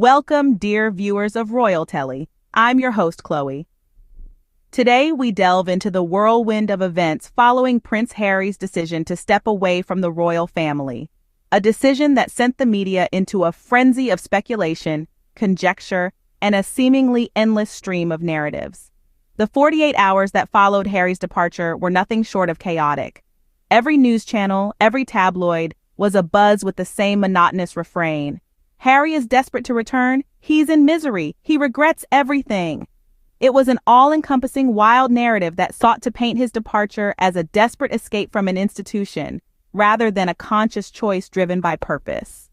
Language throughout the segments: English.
Welcome, dear viewers of Royal Telly. I'm your host, Chloe. Today, we delve into the whirlwind of events following Prince Harry's decision to step away from the royal family, a decision that sent the media into a frenzy of speculation, conjecture, and a seemingly endless stream of narratives. The 48 hours that followed Harry's departure were nothing short of chaotic. Every news channel, every tabloid, was abuzz with the same monotonous refrain. Harry is desperate to return. He's in misery. He regrets everything. It was an all-encompassing wild narrative that sought to paint his departure as a desperate escape from an institution, rather than a conscious choice driven by purpose.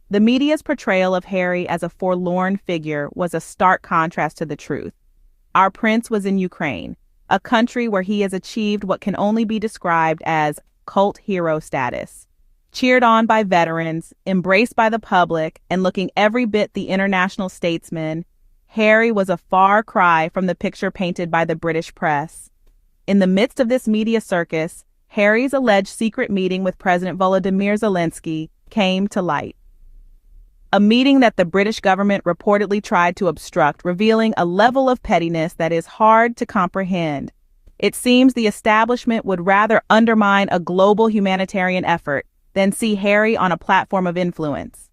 The media's portrayal of Harry as a forlorn figure was a stark contrast to the truth. Our prince was in Ukraine, a country where he has achieved what can only be described as cult hero status. Cheered on by veterans, embraced by the public, and looking every bit the international statesman, Harry was a far cry from the picture painted by the British press. In the midst of this media circus, Harry's alleged secret meeting with President Volodymyr Zelensky came to light. A meeting that the British government reportedly tried to obstruct, revealing a level of pettiness that is hard to comprehend. It seems the establishment would rather undermine a global humanitarian effort than see Harry on a platform of influence.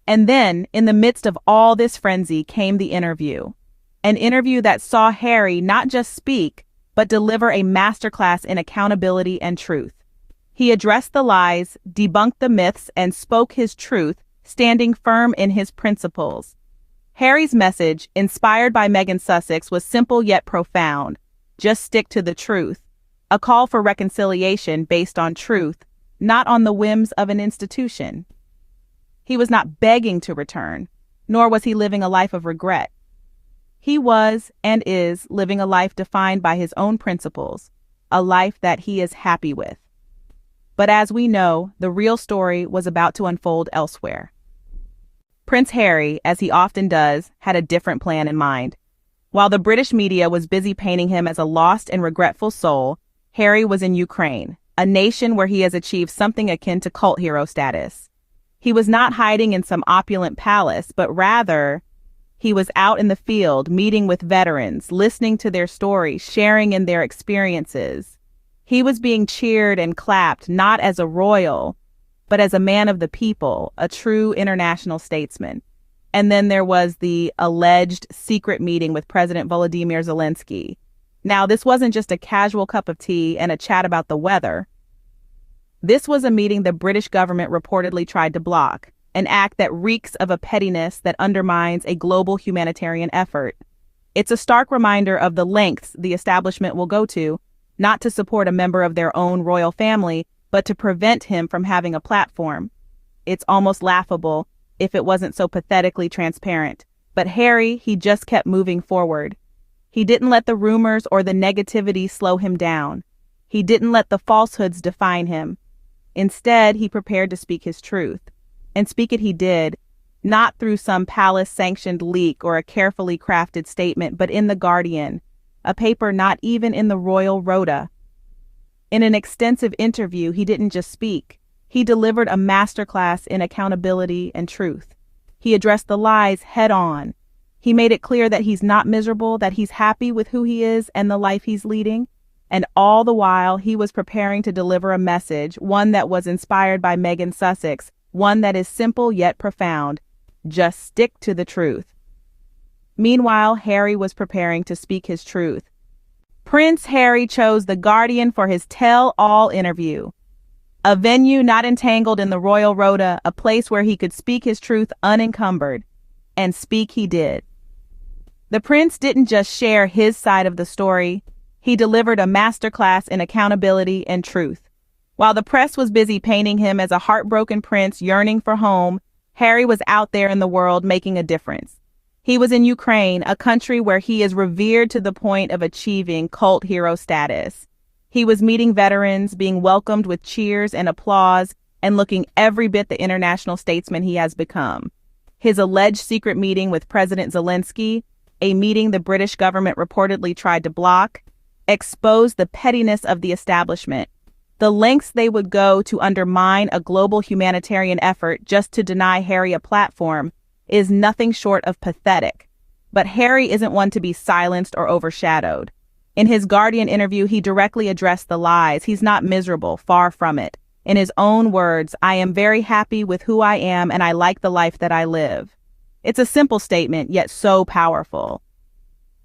And then, in the midst of all this frenzy, came the interview. An interview that saw Harry not just speak, but deliver a masterclass in accountability and truth. He addressed the lies, debunked the myths, and spoke his truth, standing firm in his principles. Harry's message, inspired by Meghan Sussex, was simple yet profound. Just stick to the truth. A call for reconciliation based on truth, not on the whims of an institution. He was not begging to return, nor was he living a life of regret. He was and is living a life defined by his own principles, a life that he is happy with. But as we know, the real story was about to unfold elsewhere. Prince Harry, as he often does, had a different plan in mind. While the British media was busy painting him as a lost and regretful soul, Harry was in Ukraine, a nation where he has achieved something akin to cult hero status. He was not hiding in some opulent palace, but rather, he was out in the field, meeting with veterans, listening to their stories, sharing in their experiences. He was being cheered and clapped, not as a royal, but as a man of the people, a true international statesman. And then there was the alleged secret meeting with President Volodymyr Zelensky. Now, this wasn't just a casual cup of tea and a chat about the weather. This was a meeting the British government reportedly tried to block, an act that reeks of a pettiness that undermines a global humanitarian effort. It's a stark reminder of the lengths the establishment will go to, not to support a member of their own royal family, but to prevent him from having a platform. It's almost laughable if it wasn't so pathetically transparent. But Harry, he just kept moving forward. He didn't let the rumors or the negativity slow him down. He didn't let the falsehoods define him. Instead, he prepared to speak his truth. And speak it he did, not through some palace-sanctioned leak or a carefully crafted statement, but in The Guardian, a paper not even in the royal rota. In an extensive interview, he didn't just speak. He delivered a masterclass in accountability and truth. He addressed the lies head-on. He made it clear that he's not miserable, that he's happy with who he is and the life he's leading. And all the while, he was preparing to deliver a message, one that was inspired by Meghan Sussex, one that is simple yet profound. Just stick to the truth. Meanwhile, Harry was preparing to speak his truth. Prince Harry chose The Guardian for his tell-all interview. A venue not entangled in the royal rota, a place where he could speak his truth unencumbered. And speak he did. The prince didn't just share his side of the story. He delivered a masterclass in accountability and truth. While the press was busy painting him as a heartbroken prince yearning for home, Harry was out there in the world making a difference. He was in Ukraine, a country where he is revered to the point of achieving cult hero status. He was meeting veterans, being welcomed with cheers and applause, and looking every bit the international statesman he has become. His alleged secret meeting with President Zelensky, a meeting the British government reportedly tried to block, exposed the pettiness of the establishment, the lengths they would go to undermine a global humanitarian effort just to deny Harry a platform. is nothing short of pathetic. But Harry isn't one to be silenced or overshadowed. In his Guardian interview, he directly addressed the lies. He's not miserable, far from it. In his own words, "I am very happy with who I am and I like the life that I live." It's a simple statement, yet so powerful.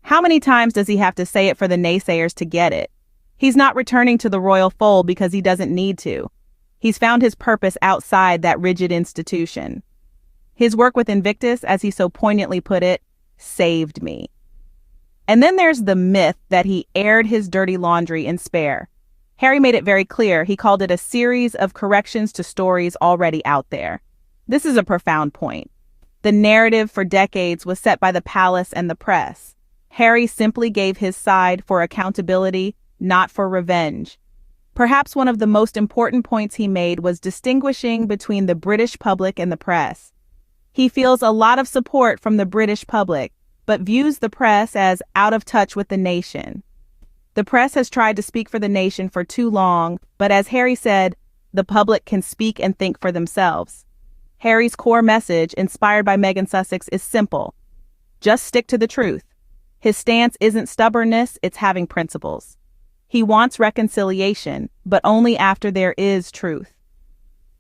How many times does he have to say it for the naysayers to get it? He's not returning to the royal fold because he doesn't need to. He's found his purpose outside that rigid institution. His work with Invictus, as he so poignantly put it, saved me. And then there's the myth that he aired his dirty laundry in Spare. Harry made it very clear. He called it a series of corrections to stories already out there. This is a profound point. The narrative for decades was set by the palace and the press. Harry simply gave his side for accountability, not for revenge. Perhaps one of the most important points he made was distinguishing between the British public and the press. He feels a lot of support from the British public, but views the press as out of touch with the nation. The press has tried to speak for the nation for too long, but as Harry said, the public can speak and think for themselves. Harry's core message, inspired by Meghan Sussex, is simple. Just stick to the truth. His stance isn't stubbornness, it's having principles. He wants reconciliation, but only after there is truth.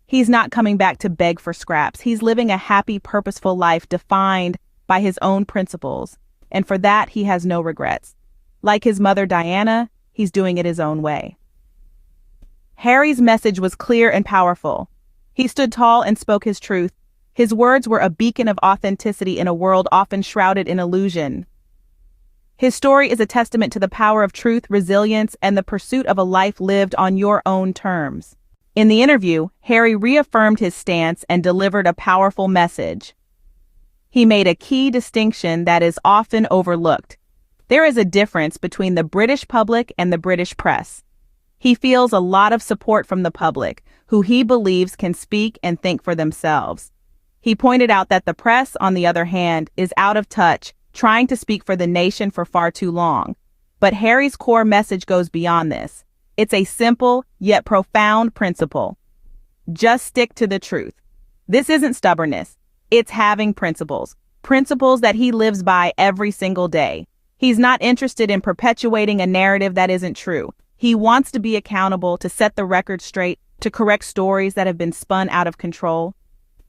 He's not coming back to beg for scraps. He's living a happy, purposeful life defined by his own principles, and for that he has no regrets. Like his mother Diana, he's doing it his own way. Harry's message was clear and powerful. He stood tall and spoke his truth. His words were a beacon of authenticity in a world often shrouded in illusion. His story is a testament to the power of truth, resilience, and the pursuit of a life lived on your own terms. In the interview, Harry reaffirmed his stance and delivered a powerful message. He made a key distinction that is often overlooked. There is a difference between the British public and the British press. He feels a lot of support from the public, who he believes can speak and think for themselves. He pointed out that the press, on the other hand, is out of touch, trying to speak for the nation for far too long. But Harry's core message goes beyond this. It's a simple, yet profound principle. Just stick to the truth. This isn't stubbornness. It's having principles. Principles that he lives by every single day. He's not interested in perpetuating a narrative that isn't true. He wants to be accountable, to set the record straight, to correct stories that have been spun out of control.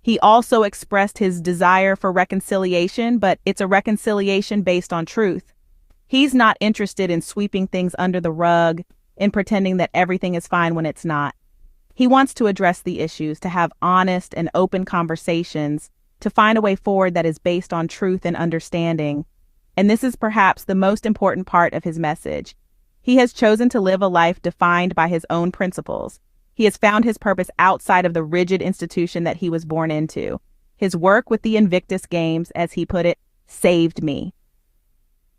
He also expressed his desire for reconciliation, but it's a reconciliation based on truth. He's not interested in sweeping things under the rug, in pretending that everything is fine when it's not. He wants to address the issues, to have honest and open conversations, to find a way forward that is based on truth and understanding. And this is perhaps the most important part of his message. He has chosen to live a life defined by his own principles. He has found his purpose outside of the rigid institution that he was born into. His work with the Invictus Games, as he put it, saved me.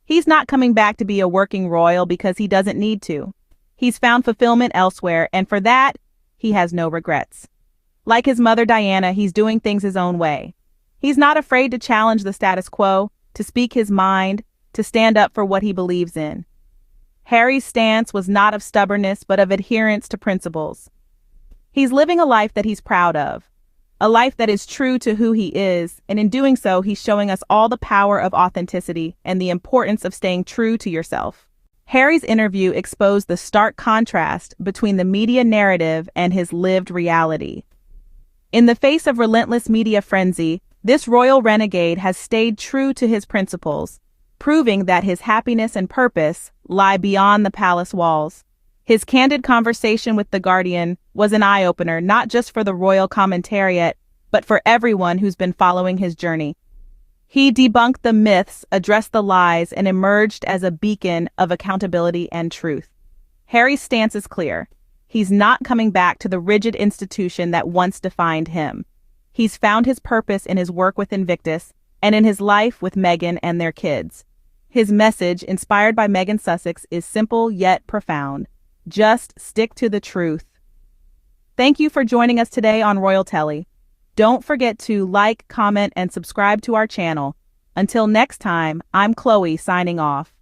He's not coming back to be a working royal because he doesn't need to. He's found fulfillment elsewhere, and for that, he has no regrets. Like his mother Diana, he's doing things his own way. He's not afraid to challenge the status quo, to speak his mind, to stand up for what he believes in. Harry's stance was not of stubbornness, but of adherence to principles. He's living a life that he's proud of, a life that is true to who he is, and in doing so, he's showing us all the power of authenticity and the importance of staying true to yourself. Harry's interview exposed the stark contrast between the media narrative and his lived reality. In the face of relentless media frenzy, this royal renegade has stayed true to his principles, proving that his happiness and purpose lie beyond the palace walls. His candid conversation with The Guardian was an eye-opener, not just for the royal commentariat, but for everyone who's been following his journey. He debunked the myths, addressed the lies, and emerged as a beacon of accountability and truth. Harry's stance is clear. He's not coming back to the rigid institution that once defined him. He's found his purpose in his work with Invictus and in his life with Meghan and their kids. His message, inspired by Meghan Sussex, is simple yet profound. Just stick to the truth. Thank you for joining us today on Royal Telly. Don't forget to like, comment, and subscribe to our channel. Until next time, I'm Chloe signing off.